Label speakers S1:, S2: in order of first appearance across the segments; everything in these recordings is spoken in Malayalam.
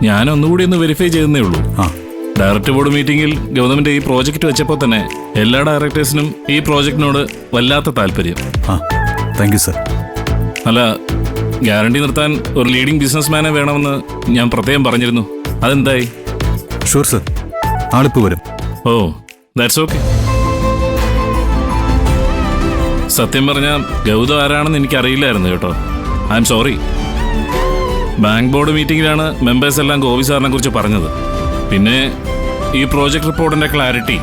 S1: ഞാനൊന്നുകൂടി ഒന്ന് വെരിഫൈ ചെയ്യുന്നേ ഉള്ളൂ. ഡയറക്ടർ ബോർഡ് മീറ്റിംഗിൽ ഗൗതമിന്റെ ഈ പ്രോജക്റ്റ് വെച്ചപ്പോൾ തന്നെ എല്ലാ ഡയറക്ടേഴ്സിനും ഈ പ്രോജക്റ്റിനോട് വല്ലാത്ത താല്പര്യം.
S2: Thank you sir.
S1: അല്ല, ഗ്യാരണ്ടി നിർത്താൻ ഒരു ലീഡിംഗ് ബിസിനസ്മാനെ വേണമെന്ന് ഞാൻ പ്രത്യേകം പറഞ്ഞിരുന്നു. അതെന്തായി?
S2: ഷുവർ സർ, ആളിപ്പോ വരും.
S1: Oh, that's okay. സത്യം പറഞ്ഞാൽ ഗൗതം ആരാണെന്ന് എനിക്കറിയില്ലായിരുന്നു കേട്ടോ. I am sorry. Bank board മീറ്റിംഗിലാണ് മെമ്പേഴ്സ് എല്ലാം ഗോപി സാറിനെ കുറിച്ച് പറഞ്ഞത്. പിന്നെ ഈ പ്രോജക്ട് റിപ്പോർട്ടിന്റെ ക്ലാരിറ്റി,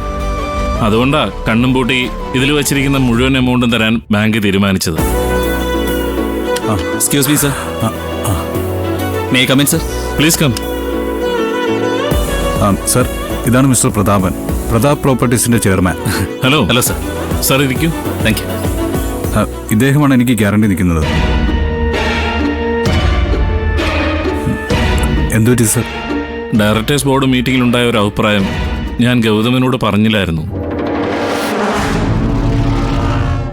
S1: അതുകൊണ്ടാ കണ്ണും പൂട്ടി ഇതിൽ വെച്ചിരിക്കുന്ന മുഴുവൻ എമൗണ്ടും തരാൻ ബാങ്ക് തീരുമാനിച്ചത്.
S3: Excuse me sir. May I come in sir?
S1: Please come.
S2: Sir, ഇതാണ് മിസ്റ്റർ പ്രതാപൻ, പ്രതാപ് പ്രോപ്പർട്ടീസിന്റെ chairman.
S1: Hello.
S3: Hello sir.
S1: Sir ഇരിക്കൂ.
S3: Thank you.
S2: ഇദ്ദേഹമാണ് എനിക്ക് ഗ്യാരണ്ടി നിൽക്കുന്നത്. എന്തുപറ്റി സർ?
S1: ഡയറക്ടേഴ്സ് ബോർഡ് മീറ്റിംഗിലുണ്ടായ ഒരു അഭിപ്രായം ഞാൻ ഗൗതമിനോട് പറഞ്ഞില്ലായിരുന്നു.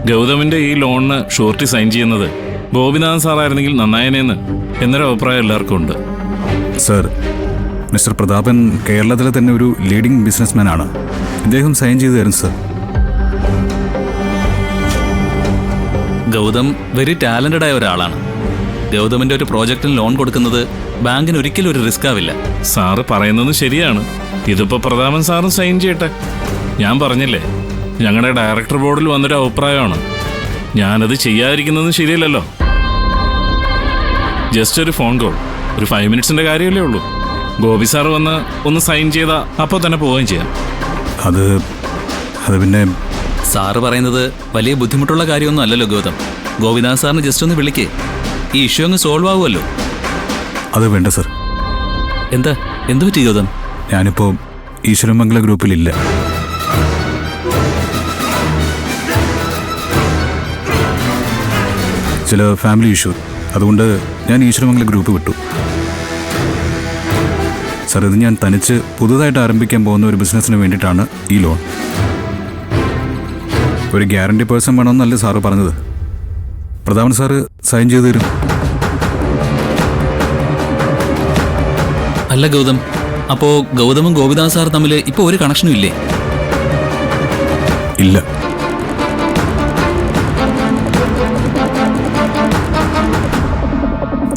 S1: ഗൗതമിന്റെ ഈ ലോണിന് ഷൂറിറ്റി സൈൻ ചെയ്യുന്നത് ഗോപിനാഥൻ സാറായിരുന്നെങ്കിൽ നന്നായനെന്ന് എന്നൊരു അഭിപ്രായം എല്ലാവർക്കും ഉണ്ട്.
S2: സർ, മിസ്റ്റർ പ്രതാപൻ കേരളത്തിലെ തന്നെ ഒരു ലീഡിംഗ് ബിസിനസ്മാൻ ആണ്. ഇദ്ദേഹം സൈൻ ചെയ്തു തരും സർ.
S3: ഗൗതം വെരി ടാലന്റഡ് ആയ ഒരാളാണ്. ഗൗതമിന്റെ ഒരു പ്രോജക്റ്റിന് ലോൺ കൊടുക്കുന്നത് ബാങ്കിന് ഒരിക്കലും ഒരു റിസ്ക് ആവില്ല.
S1: സാറ് പറയുന്നത് ശരിയാണ്. ഇതിപ്പോ പ്രതാപൻ സാറും സൈൻ ചെയ്യട്ടെ. ഞാൻ പറഞ്ഞില്ലേ, ഞങ്ങളുടെ ഡയറക്ടർ ബോർഡിൽ വന്നൊരു അഭിപ്രായമാണ്. ഞാനത് ചെയ്യാതിരിക്കുന്നത് ശരിയല്ലല്ലോ. ജസ്റ്റ് ഒരു ഫോൺ കോൾ, ഒരു 5 മിനിറ്റ്സിന്റെ കാര്യമല്ലേ ഉള്ളൂ. ഗോപി സാർ വന്ന് ഒന്ന് സൈൻ ചെയ്താൽ അപ്പോൾ തന്നെ പോവുകയും ചെയ്യാം.
S2: അത് പിന്നെ
S3: സാറ് പറയുന്നത് വലിയ ബുദ്ധിമുട്ടുള്ള കാര്യമൊന്നും അല്ലല്ലോ ഗൗതം. ഗോപിനാഥ് സാറിന് ജസ്റ്റ് ഒന്ന് വിളിക്കേ, ഈ ഇഷ്യൂ അങ്ങ് സോൾവ് ആവുമല്ലോ.
S2: അത് വേണ്ട സർ.
S3: എന്തു പറ്റി ഗൗതം?
S2: ഞാനിപ്പോ ഈശ്വരമംഗല ഗ്രൂപ്പിലില്ല. ചില ഫാമിലി ഇഷ്യൂ, അതുകൊണ്ട് ഞാൻ ഈശ്വരമംഗല ഗ്രൂപ്പ് വിട്ടു. സർ, ഇത് ഞാൻ തനിച്ച് പുതുതായിട്ട് ആരംഭിക്കാൻ പോകുന്ന ഒരു ബിസിനസ്സിന് വേണ്ടിയിട്ടാണ് ഈ ലോൺ. ഒരു ഗ്യാരണ്ടി പേഴ്സൺ വേണമെന്നല്ലേ സാറ് പറഞ്ഞത്. പ്രധാനമന്ത്രി സാറ് സൈൻ ചെയ്തു തരും.
S3: അല്ല ഗൗതം, അപ്പോ ഗൗതമും ഗോപിനാഥ് സാർ തമ്മിൽ ഇപ്പൊ ഒരു കണക്ഷനും ഇല്ലേ?
S2: ഇല്ല.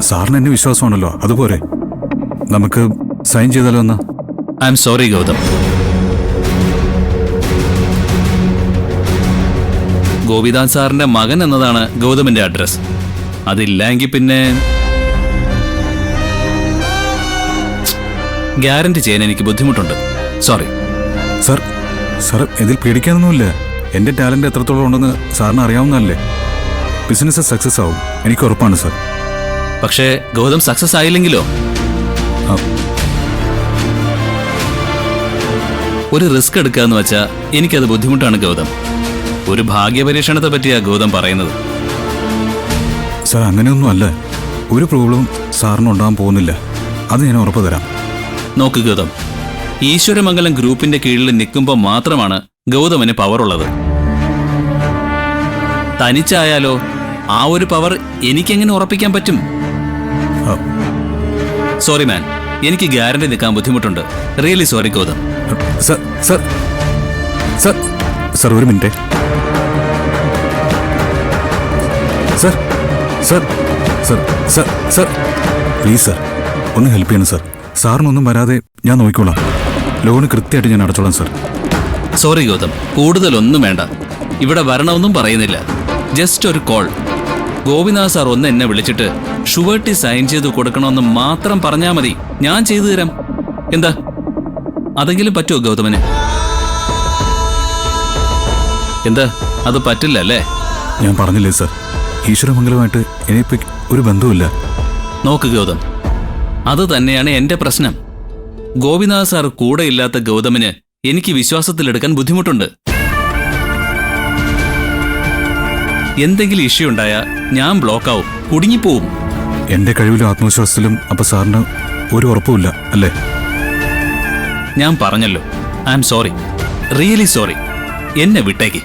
S2: സാറിന് എന്നെ വിശ്വാസമാണല്ലോ, അതുപോലെ നമുക്ക് സൈൻ ചെയ്താലോ എന്നാ?
S3: I am sorry Gautam. Gopinath സാറിന്റെ മകൻ എന്നതാണ് ഗൗതമിന്റെ അഡ്രസ്. അതില്ലെങ്കിൽ പിന്നെ ഗ്യാരണ്ടി ചെയ്യാൻ എനിക്ക് ബുദ്ധിമുട്ടുണ്ട്. സോറി.
S2: സാർ ഇതിൽ പേടിക്കാനൊന്നുമില്ല. എന്റെ ടാലന്റ് എത്രത്തോളം ഉണ്ടെന്ന് സാറിന് അറിയാവുന്നതല്ലേ. ബിസിനസ് സക്സസ് ആവും, എനിക്ക് ഉറപ്പാണ് സാർ.
S3: പക്ഷേ ഗൗതം സക്സസ് ആയില്ലെങ്കിലോ? ഒരു റിസ്ക് എടുക്കാന്ന് വെച്ചാ എനിക്കത് ബുദ്ധിമുട്ടാണ് ഗൗതം. ഒരു ഭാഗ്യപരീക്ഷണത്തെ പറ്റിയാ ഗൗതം പറയുന്നത്.
S2: സാർ, അങ്ങനെയൊന്നും അല്ല. ഒരു പ്രോബ്ലം സാറിന് ഉണ്ടാകാൻ പോകുന്നില്ല, അത് ഞാൻ ഉറപ്പ് തരാം.
S3: നോക്ക് ഗൗതം, ഈശ്വരമംഗലം ഗ്രൂപ്പിന്റെ കീഴിൽ നിൽക്കുമ്പോൾ മാത്രമാണ് ഗൗതമിന് പവർ ഉള്ളത്. തനിച്ചായാലോ ആ ഒരു പവർ എനിക്കെങ്ങനെ ഉറപ്പിക്കാൻ പറ്റും? സോറി മാൻ, എനിക്ക് ഗ്യാരണ്ടി നിൽക്കാൻ ബുദ്ധിമുട്ടുണ്ട്. Really sorry Gautam.
S2: സർ ഒരു മിനിറ്റ്. സർ പ്ലീസ് സർ, ഒന്ന് ഹെൽപ്പ് ചെയ്യണം സർ. സാറിനൊന്നും വരാതെ ഞാൻ നോക്കിക്കോളാം. ലോണ് കൃത്യമായിട്ട് ഞാൻ അടച്ചോളാം സർ.
S3: സോറി ഗൗതം, കൂടുതലൊന്നും വേണ്ട. ഇവിടെ വരണമെന്നും പറയുന്നില്ല. ജസ്റ്റ് ഒരു കോൾ. ഗോപിനാഥ് സാർ ഒന്ന് എന്നെ വിളിച്ചിട്ട് ഷുവർട്ടി സൈൻ ചെയ്ത് കൊടുക്കണമെന്ന് മാത്രം പറഞ്ഞാൽ മതി, ഞാൻ ചെയ്തു തരാം. എന്താ, അതെങ്കിലും പറ്റുമോ ഗൗതമന്? എന്താ, അത് പറ്റില്ല അല്ലേ?
S2: ഞാൻ പറഞ്ഞില്ലേ സർ, ഈശ്വരമംഗലമായിട്ട് എനിക്ക് ഒരു ബന്ധവുമില്ല.
S3: നോക്ക് ഗൗതം, അത് തന്നെയാണ് എന്റെ പ്രശ്നം. ഗോപിനാഥ് സാർ കൂടെ ഇല്ലാത്ത ഗൗതമിന് എനിക്ക് വിശ്വാസത്തിലെടുക്കാൻ ബുദ്ധിമുട്ടുണ്ട്. എന്തെങ്കിലും ഇഷ്യൂ ഉണ്ടായാൽ ഞാൻ ബ്ലോക്കാവും, കുടുങ്ങിപ്പോവും.
S2: എന്റെ കഴിവിലും ആത്മവിശ്വാസത്തിലും അപ്പൊ സാറിന് ഒരു ഉറപ്പുമില്ല അല്ലേ?
S3: ഞാൻ പറഞ്ഞല്ലോ, I am sorry, really sorry. എന്നെ വിട്ടേക്ക്.